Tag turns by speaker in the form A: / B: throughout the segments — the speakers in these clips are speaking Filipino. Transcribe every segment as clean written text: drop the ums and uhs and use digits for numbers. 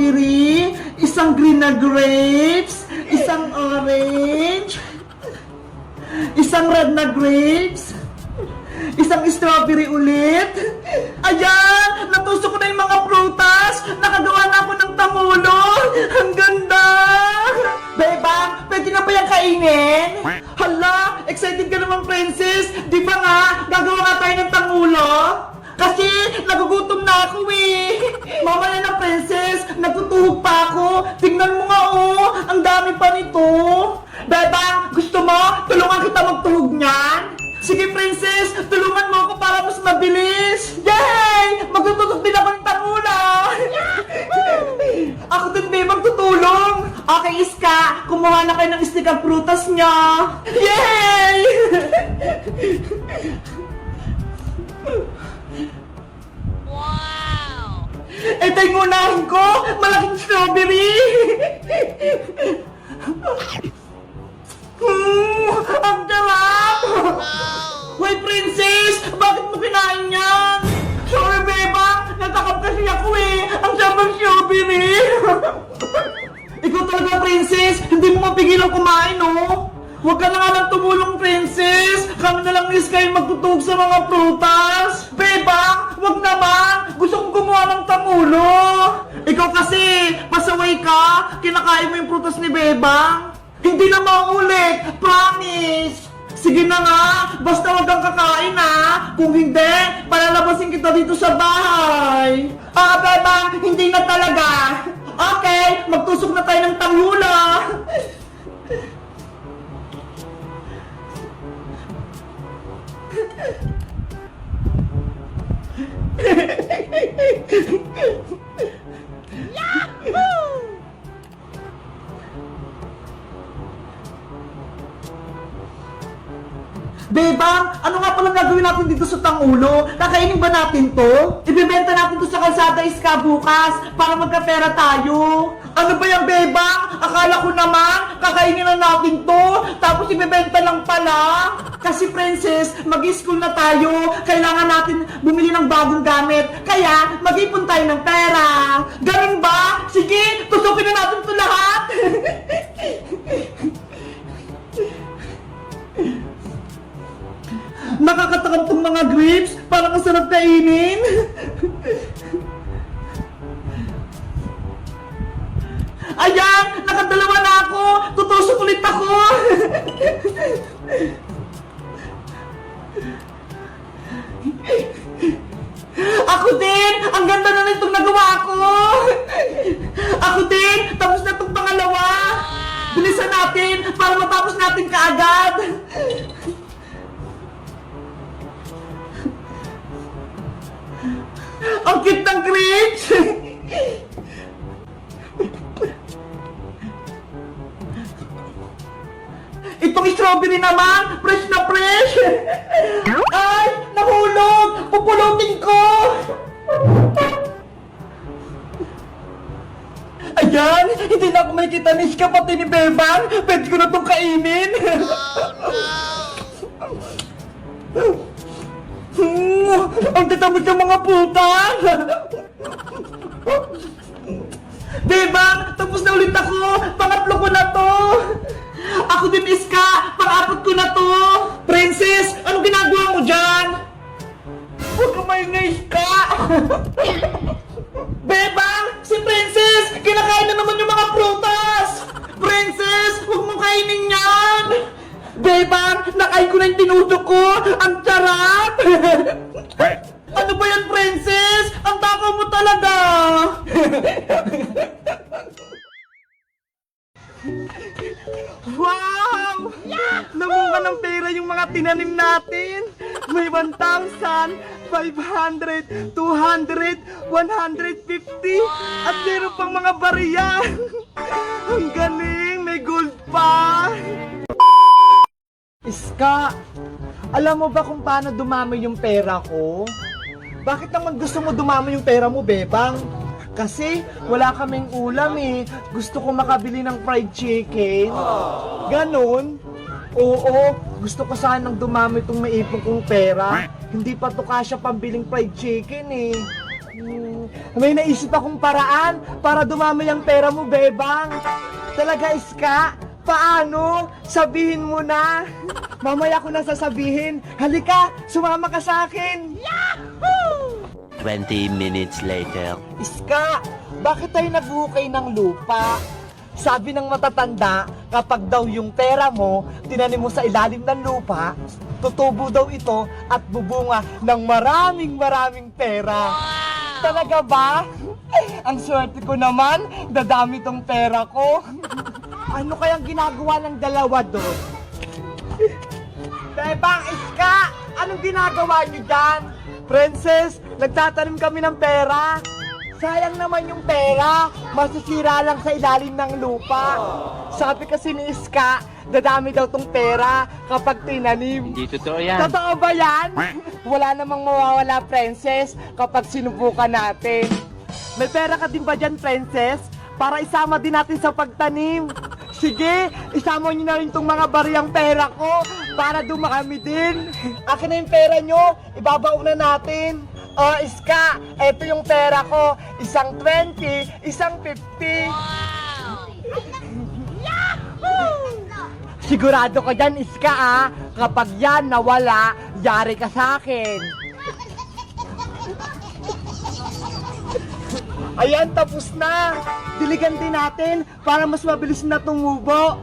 A: strawberry, isang green na grapes, isang orange, isang red na grapes, isang strawberry ulit. Ayan! Natusok ko na yung mga prutas! Nakagawa na ako ng tangulo! Ang ganda! Bebang, pwede na ba yung kainin? Hala! Excited ka naman, princess! Di ba nga, gagawa nga tayo ng tangulo? Kasi nagugutom na ako eh! Mamaya na, princess! Natutuhog pa ako! Tingnan mo nga oh! Ang dami pa nito! Bebang, gusto mo? Tulungan kita magtuhog niyan? Sige, princess! Tulungan mo ako para mas mabilis! Yay! Magtututok din ako ng tangula! Ako din, babe, magtutulong! Okay, Iska! Kumuha na kayo ng stick ang prutas niya! Yay!
B: Wow!
A: Ito yung unahin ko! Malaking strawberry! Ang sarap! Hoy, princess! Bakit mo kinain yan? Sorry, beba! Natakap kasi ako eh! Ang sarap ng strawberry! Ikaw talaga, princess! Hindi mo mapigilan kumain, oh! Huwag ka na nga lang tumulong, princess! Kami na lang ni Sky magtutug sa mga prutas! Beba! Huwag naman! Gusto kong gumawa ng tangulo! Ikaw kasi! Pasaway ka! Kinakain mo yung prutas ni Beba! Hindi na maulit! Promise! Sige na nga! Basta wag kang kakain ha! Kung hindi, palalabasin kita dito sa bahay! Ah, Beba! Hindi na talaga! Okay! Magtusok na tayo ng tanghula! Bebang, ano nga palang gagawin natin dito sa tangulo? Kakainin ba natin to? Ibebenta natin to sa kalsada Iska bukas para magkapera tayo. Ano ba yung Bebang? Akala ko naman, kakainin na natin to, tapos ibebenta lang pala. Kasi princess, mag-school na tayo, kailangan natin bumili ng bagong gamit, kaya mag-ipon tayo ng pera. Ganun ba? Sige, tusukin na natin to lahat. Nakakatakam tong mga grapes, parang ang sarap kainin. Ayan, nakadalawa na ako. Tutusok ulit ako. Ako din, ang ganda na nitong nagawa ko. Ako din, tapos na itong pangalawa. Bilisan natin para matapos natin kaagad. Ang cute ng grapes! Itong strawberry naman, fresh na fresh! Ay! Nahulog! Pupulutin ko! Ayan! Hindi na ako makikita ni Iska pati ni Bebang! Pwede ko na itong kainin! Ang tatamad ng mga puta! Bebang! Tapos na ulit ako! Pangatlo ko na to! Ako din, Iska! Pang-apat ko na to! Princess! Anong ginagawa mo dyan? Huwag ka maingay, Iska! Bebang! Si Princess! Kinakain na naman yung mga prutas! Princess! Huwag mo kainin yan! Bebang! Nakain ko na yung tinudok ko! Ang sarap! Ano ba yan, princess? Ang takaw mo talaga! Wow! Namunga ng pera yung mga tinanim natin! May 1,000, 500, 200, 150, at meron pang mga bariya! Ang galing! May gold pa! Iska, alam mo ba kung paano dumami yung pera ko? Bakit naman gusto mo dumami yung pera mo, Bebang? Kasi wala kaming ulam eh. Gusto ko makabili ng fried chicken. Ganon? Oo, gusto ko sanang dumami itong maipon kong pera. Hindi pa to kasya pambiling fried chicken eh. may naisip akong paraan para dumami ang pera mo, Bebang. Talaga, Iska? Paano? Sabihin mo na. Mamaya ko na sasabihin. Halika, sumama ka sa akin.
B: 20 minutes later.
A: Iska, bakit tayo nagbuhukay ng lupa? Sabi ng matatanda, kapag daw yung pera mo, tinanim mo sa ilalim ng lupa, tutubo daw ito at bubunga ng maraming pera. Talaga ba? Ang swerte ko naman, dadami tong pera ko. Ano kayang ginagawa ng dalawa doon? Bebang, Iska, anong ginagawa niyo dyan? Princess, nagtatanim kami ng pera. Sayang naman yung pera, masisira lang sa ilalim ng lupa. Sabi kasi ni Iska, dadami daw tong pera kapag tinanim.
B: Hindi totoo yan.
A: Totoo ba yan? Wala namang mawawala, Princess, kapag sinubukan natin. May pera ka din ba dyan, Princess? Para isama din natin sa pagtanim. Sige, isama nyo na rin tong mga bariyang pera ko para dumami din. Akin na yung pera nyo, ibabaon na natin. Oh, Iska, eto yung pera ko. Isang 20, isang 50. Sigurado ka dyan, Iska, ah. Kapag yan nawala, yari ka sa akin. Ayan, tapos na. Diligan din natin para mas mabilis na tumubo.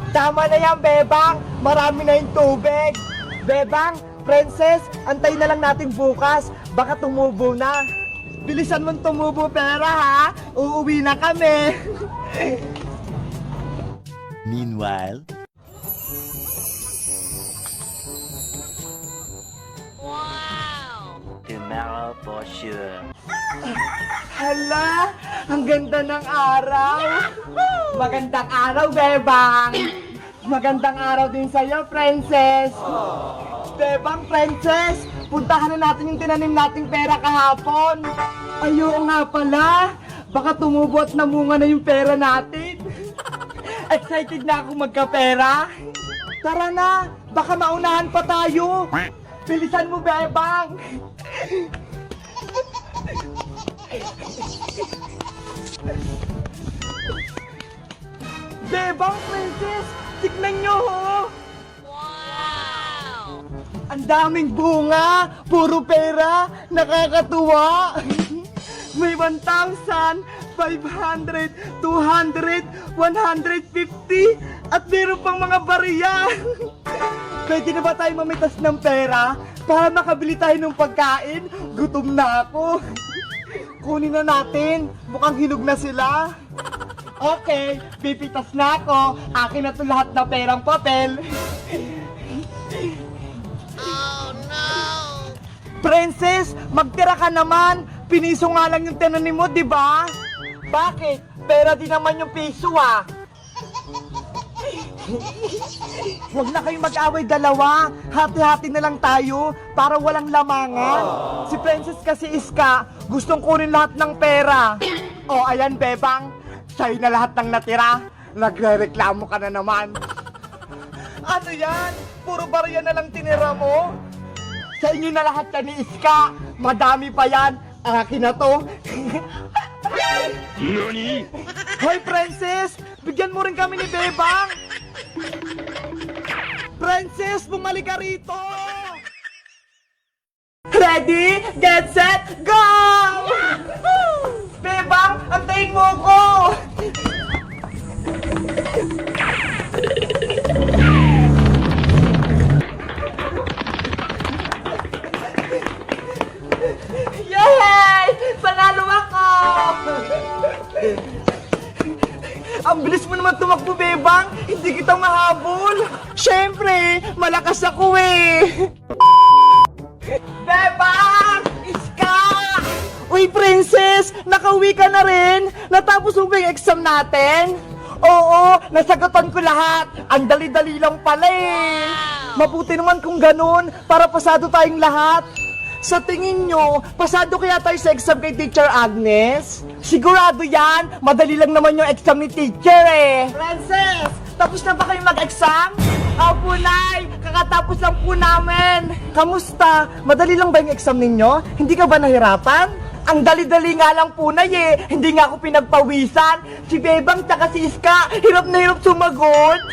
A: Tama na yan, Bebang. Marami na yung tubig. Bebang, Princess, antay na lang natin bukas. Baka tumubo na. Bilisan mong tumubo pera, ha? Uuwi na kami.
B: Meanwhile, tomorrow for sure.
A: Hala, ang ganda ng araw. Magandang araw, Bebang. Magandang araw din sa'yo, Princess. Bebang, Princess, puntahan na natin yung tinanim nating pera kahapon. Ayun nga pala, baka tumubo at namunga na yung pera natin. Excited na ako magkapera. Tara na, baka maunahan pa tayo. Bilisan mo, Bebang. Bebang, Princess, tignan nyo, ho. Wow! Ang daming bunga, puro pera, nakakatuwa. May 1,000, 500, 200, 150, at meron pang mga bariya. Pwede na ba tayo mamitas ng pera para makabili tayo ng pagkain? Gutom na ako. Kunin na natin, mukhang hinog na sila. Okay, pipitas na ako. Akin na to lahat na perang papel. Oh no! Princess, magtira ka naman. Piniso nga lang yung tinanim mo, di ba? Bakit? Pera din naman yung piso, ah. Huwag na kayong mag-away dalawa. Hati-hati na lang tayo para walang lamangan. Si Princess kasi, Iska, gustong kunin lahat ng pera. O, ayan, Bebang. Sa'yo na lahat ng natira. Nagre-reklamo ka na naman. Ano yan? Puro barya na lang tinira mo? Sa inyo na lahat yan ni Iska. Madami pa yan. Akin na to.
B: Nani?
A: Hoy, Princess! Bigyan mo rin kami ni Bebang! Princess, bumalik ka rito! Ready, get set, go! Bebang, antayin mo ko! Yay! Panalo ako! Ang bilis mo naman tumakbo, Bebang! Hindi kita mahabol! Siyempre, malakas ako eh! Bebang! Iska! Uy, Princess! Nakauwi ka na rin? Natapos mo ba yung exam natin? Oo, nasagutan ko lahat! Ang dali-dali lang pala eh! Mabuti naman kung ganun, para pasado tayong lahat! Sa tingin nyo, pasado kaya tayo sa exam kay Teacher Agnes? Sigurado yan! Madali lang naman yung exam ni Teacher eh! Princess! Tapos na ba kayo mag-exam? Opo, Nay! Kakatapos lang po namin! Kamusta? Madali lang ba yung exam ninyo? Hindi ka ba nahirapan? Ang dali-dali nga lang po, Nay eh! Hindi nga ako pinagpawisan! Si Bebang tsaka si Iska, hirap na hirap sumagot!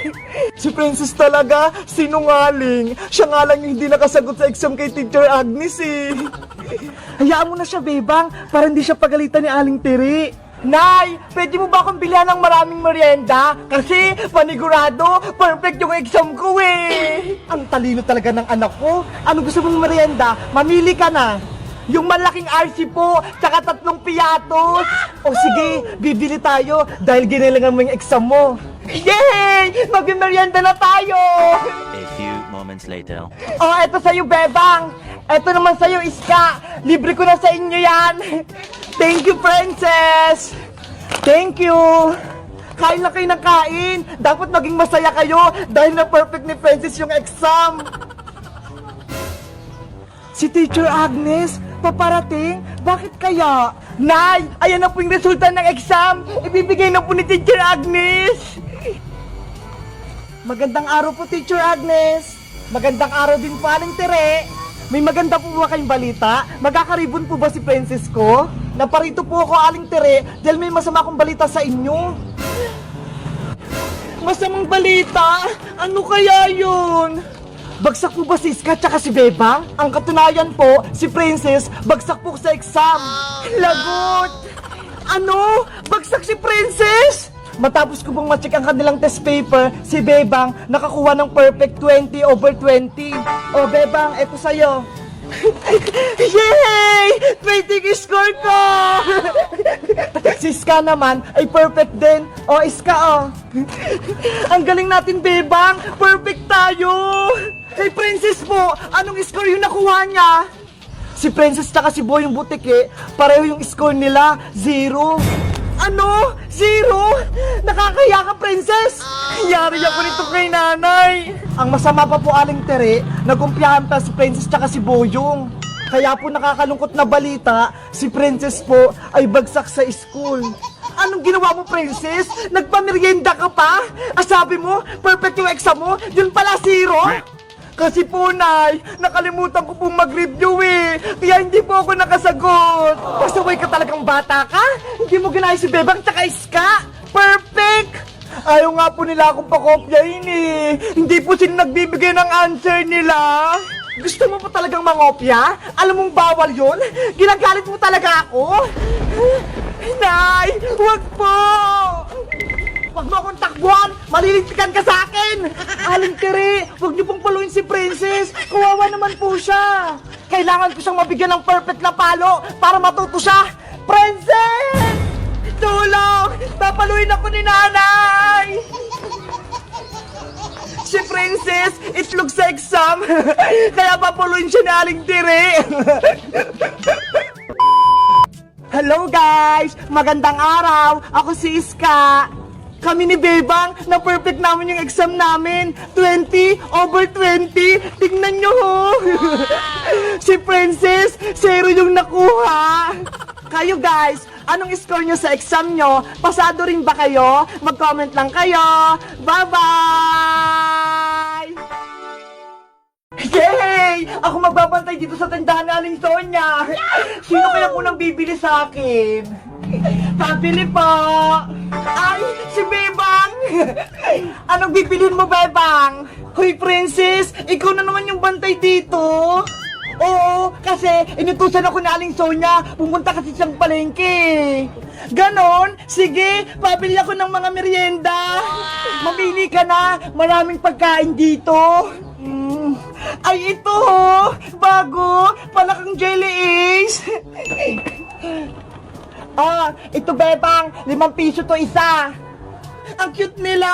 A: Si Princess talaga, sinungaling! Siya nga lang yung hindi nakasagot sa exam kay Teacher Agnes eh! Hayaan mo na siya, Bebang, para hindi siya pagalitan ni Aling Tiri! Nay, pwede mo ba akong bilhan ng maraming merienda? Kasi panigurado, perfect yung exam ko eh. Ang talino talaga ng anak ko. Ano gusto mong merienda? Mamili ka na. Yung malaking RC po, tsaka 3 piatos. O sige, bibili tayo dahil ginilangan mo yung exam mo. Yay! Mag-merienda na tayo!
B: A few moments later.
A: Oh, eto sa'yo, Bebang. Eto naman sa'yo, Iska. Libre ko na sa inyo yan. Thank you, Princess. Thank you. Kain lang kayo ng kain. Dapat maging masaya kayo dahil na perfect ni Princess yung exam. Si Teacher Agnes, paparating? Bakit kaya? Nay, ayan na po yung resulta ng exam. Ibibigay na po ni Teacher Agnes. Magandang araw po, Teacher Agnes. Magandang araw din po, Aling Tere. May maganda po ba kayong balita? Magkakaribon po ba si Princess ko? Naparito po ako, Aling Tere, dahil may masama akong balita sa inyo. Masamang balita? Ano kaya yun? Bagsak po ba si Iska tsaka si Bebang? Ang katunayan po, si Princess, bagsak po sa exam. Lagot! Ano? Bagsak si Princess? Matapos ko pong ma-check ang kanilang test paper, si Bebang nakakuha ng perfect 20/20. O Bebang, eto sa'yo. Yay! 20 yung score ko! Si Iska naman ay perfect din. O Iska, o. Ang galing natin, Bebang. Perfect tayo. Hey, Princess po, anong score yung nakuha niya? Si Princess tsaka si Boy yung butike, pareho yung score nila, 0. Ano? 0? Nakakaya ka, Princess! Yari ako nito kay nanay! Ang masama pa po, Aling Tere, nagkumpiyahan pa si Princess tsaka si Boyong. Kaya po nakakalungkot na balita, si Princess po ay bagsak sa school. Anong ginawa mo, Princess? Nagpamerienda ka pa? Sabi mo, perfect yung exam mo, yun pala 0? Kasi po, Nay, nakalimutan ko pong mag-review eh. Kaya hindi po ako nakasagot. Pasaway ka talagang bata ka? Hindi mo ginaya si Bebang tsaka Iska. Perfect! Ayaw nga po nila akong pakopyahin eh. Hindi po sila nagbibigay ng answer nila. Gusto mo po talagang mangopya? Alam mong bawal yun? Ginagalit mo talaga ako? Nay, wag po! Wag mo akong takbuhan! Malilintikan ka sa akin! Aling Tere, wag niyo pong paluin si Princess! Kawawa naman po siya! Kailangan ko siyang mabigyan ng perfect na palo para matuto siya! Princess! Tulong! Papaluin ako ni nanay! Si Princess, itlog sa exam! Kaya papaluin siya ni Aling Tere! Hello guys! Magandang araw! Ako si Iska! Kami ni Bebang, na perfect namin yung exam namin. 20/20. Tingnan nyo ho. Si Princess, 0 yung nakuha. Kayo guys, anong score nyo sa exam nyo? Pasado rin ba kayo? Mag-comment lang kayo. Bye-bye! Yay! Ako magbabantay dito sa tindahan ni Aling Sonia. Sino kaya unang bibili sa akin? Pabili po! Ay, si Bebang! Anong bibilin mo, Bebang? Hoy, Princess! Ikaw na naman yung bantay dito! Oo, kasi inutusan ako ni Aling Sonia, pumunta kasi siyang palengke. Ganon? Sige, pabili ako ng mga merienda. Mamili ka na, maraming pagkain dito. Ay, ito! Bago! Palakang jelly ace! Ah, ito Bebang, 5 piso to isa. Ang cute nila.